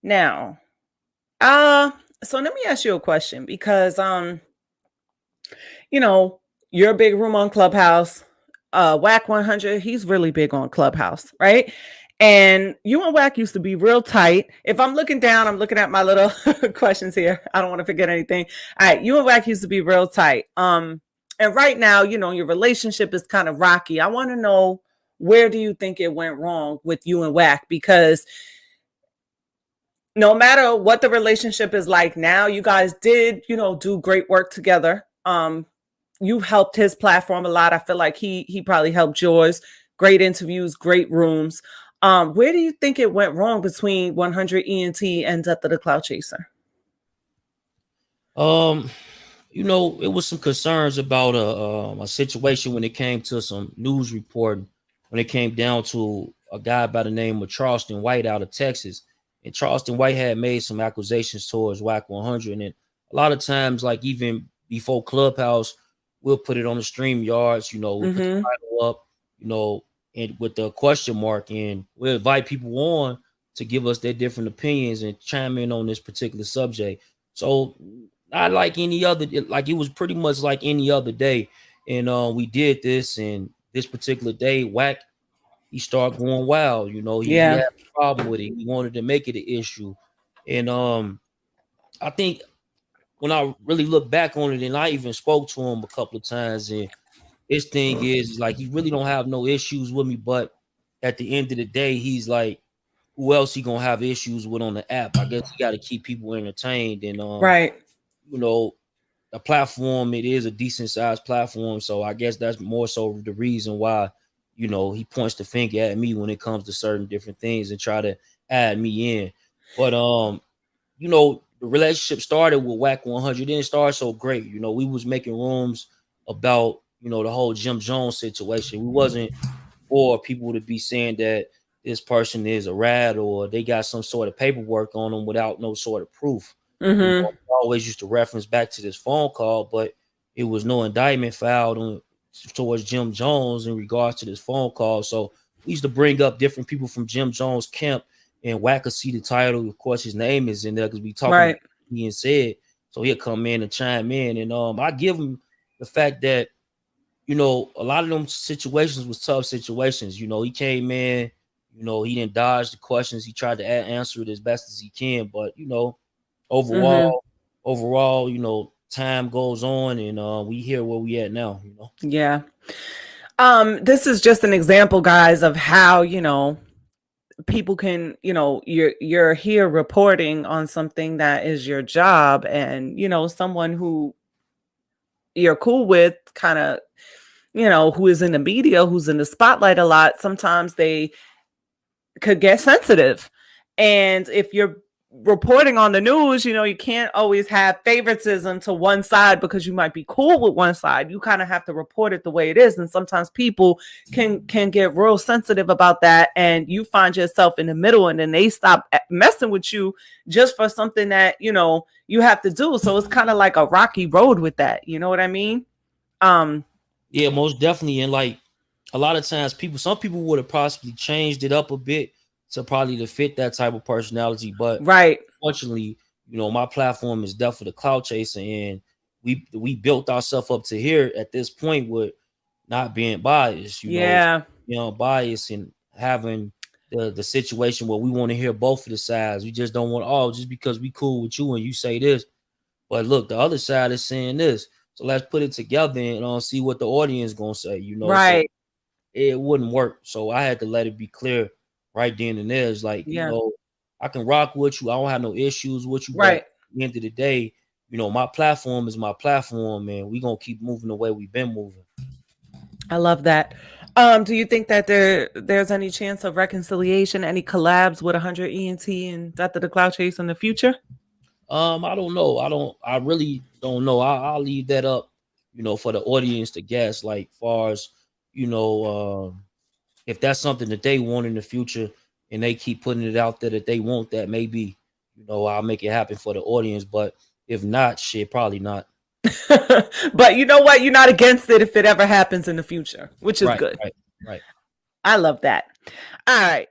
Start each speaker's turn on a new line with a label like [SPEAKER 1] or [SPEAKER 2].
[SPEAKER 1] Now, so let me ask you a question because you know, you're a big room on Clubhouse. Wack 100, he's really big on Clubhouse, right? And you and Wack used to be real tight. If I'm looking down, I'm looking at my little questions here. I don't want to forget anything. All right, you and Wack used to be real tight. And right now, your relationship is kind of rocky. I want to know, where do you think it went wrong with you and Wack? Because no matter what the relationship is like now, you guys did, do great work together. You helped his platform a lot. I feel like he probably helped yours. Great interviews, great rooms. Where do you think it went wrong between 100 ENT and Death of the Cloud Chaser?
[SPEAKER 2] It was some concerns about a situation when it came to some news reporting, when it came down to a guy by the name of Charleston White out of Texas. And Charleston White had made some accusations towards Wack 100. And a lot of times, like even before Clubhouse, we'll put it on the stream yards, we'll put the title up, and with the question mark, and we'll invite people on to give us their different opinions and chime in on this particular subject. So not like any other, like it was pretty much like any other day. And we did this, and this particular day, Wack, he started going wild. He had a problem with it. He wanted to make it an issue. And I think when I really look back on it, and I even spoke to him a couple of times, and his thing is like he really don't have no issues with me, but at the end of the day, he's like, who else he gonna have issues with on the app? I guess he got to keep people entertained, and
[SPEAKER 1] Right.
[SPEAKER 2] The platform, it is a decent sized platform, so I guess that's more so the reason why he points the finger at me when it comes to certain different things and try to add me in. But the relationship started with Wack 100. It didn't start so great. We was making rooms about the whole Jim Jones situation. We wasn't for people to be saying that this person is a rat or they got some sort of paperwork on them without no sort of proof. I always used to reference back to this phone call, but it was no indictment filed towards Jim Jones in regards to this phone call. So we used to bring up different people from Jim Jones' camp, and Wack could see the title. Of course, his name is in there because we talking about being said. So he'll come in and chime in, and I give him the fact that a lot of them situations was tough situations. He came in, he didn't dodge the questions. He tried to answer it as best as he can, but overall, time goes on, and we here where we at now.
[SPEAKER 1] Yeah. This is just an example, guys, of how people can, you're here reporting on something that is your job, and someone who you're cool with, kind of, who is in the media, who's in the spotlight a lot, sometimes they could get sensitive. And if you're reporting on the news, you can't always have favoritism to one side because you might be cool with one side. You kind of have to report it the way it is. And sometimes people can get real sensitive about that, and you find yourself in the middle, and then they stop messing with you just for something that, you have to do. So it's kind of like a rocky road with that. You know what I mean?
[SPEAKER 2] Yeah, most definitely. And like a lot of times some people would have possibly changed it up a bit to probably to fit that type of personality. But fortunately, my platform is Death of the Cloud Chaser, and we built ourselves up to here at this point with not being biased, bias and having the situation where we want to hear both of the sides. We just don't want, just because we cool with you and you say this, but look, the other side is saying this. So let's put it together and see what the audience gonna say, So it wouldn't work. So I had to let it be clear right then and there. It's like, I can rock with you. I don't have no issues with you. But at the end of the day, my platform is my platform, and we're gonna keep moving the way we've been moving.
[SPEAKER 1] I love that. Do you think that there's any chance of reconciliation, any collabs with 100 ENT and Death of the Cloud Chase in the future?
[SPEAKER 2] I don't know. I really don't know. I'll leave that up, for the audience to guess. Like far as, if that's something that they want in the future and they keep putting it out there that they want that, maybe, I'll make it happen for the audience. But if not, shit, probably not.
[SPEAKER 1] But you know what? You're not against it if it ever happens in the future, which is good.
[SPEAKER 2] Right.
[SPEAKER 1] I love that. All right.